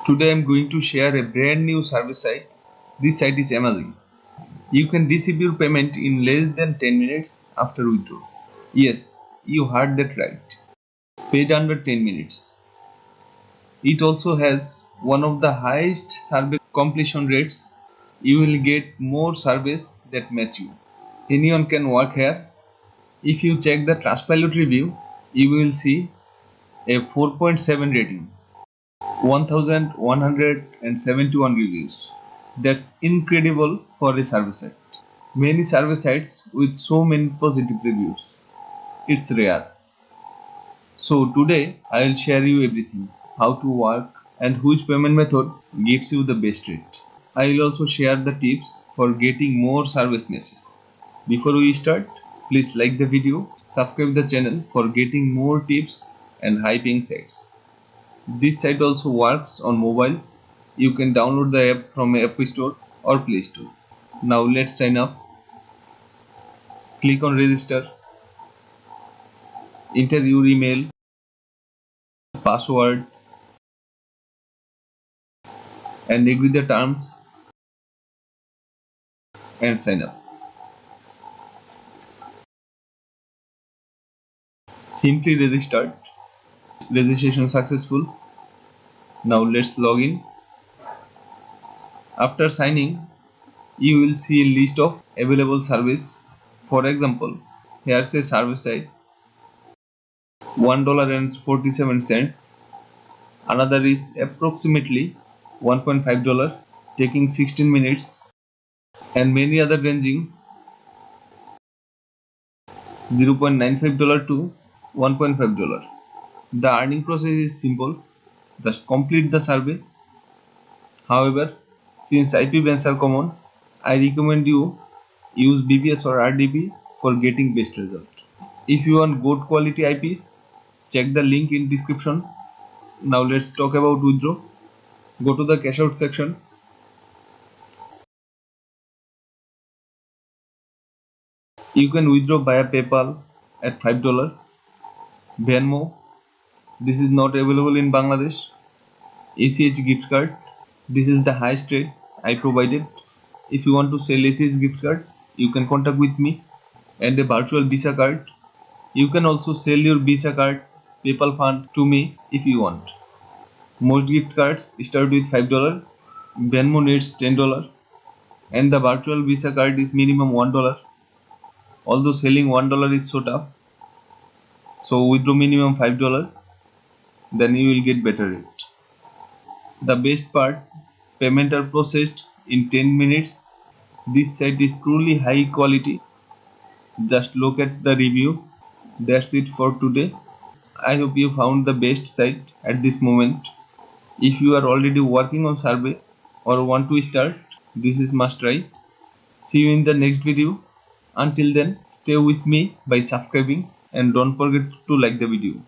Today I am going to share a brand new service site. This site is amazing. You can receive your payment in less than 10 minutes after withdrawal. Yes, you heard that right. Paid under 10 minutes. It also has one of the highest survey completion rates. You will get more surveys that match you. Anyone can work here. If you check the Trustpilot review, you will see a 4.7 rating, 1171 reviews. That's incredible for a survey site. Many survey sites with so many positive reviews. It's rare. So today I will share you everything, how to work and which payment method gives you the best rate. I will also share the tips for getting more service matches. Before we start, please like the video, subscribe the channel for getting more tips and high paying sites. This site also works on mobile. You can download the app from App Store or Play Store. Now let's sign up. Click on register. Enter your email, password and agree the terms and sign up. Simply registered. Registration successful. Now let's log in. After signing, you will see a list of available service. For example, here's a service site, $1.47. Another is approximately $1.5, taking 16 minutes, and many other ranging $0.95 to $1.5. The earning process is simple. Just complete the survey. However, since IP bans are common, I recommend you use BBS or RDP for getting best result. If you want good quality IPs, check the link in description. Now let's talk about withdraw. Go to the cash out section. You can withdraw via PayPal at $5. Venmo, this is not available in Bangladesh. ACH gift card, this is the highest rate I provided. If you want to sell ACH gift card, you can contact with me. And a virtual Visa card. You can also sell your Visa card, PayPal fund to me if you want. Most gift cards start with $5. Venmo needs $10. And the virtual Visa card is minimum $1. Although selling $1 is so tough, so withdraw minimum $5, then you will get better rate. The best part, payment are processed in 10 minutes. This site is truly high quality. Just look at the review. That's it for today. I hope you found the best site at this moment. If you are already working on survey or want to start, this is must try. See you in the next video. Until then, stay with me by subscribing and don't forget to like the video.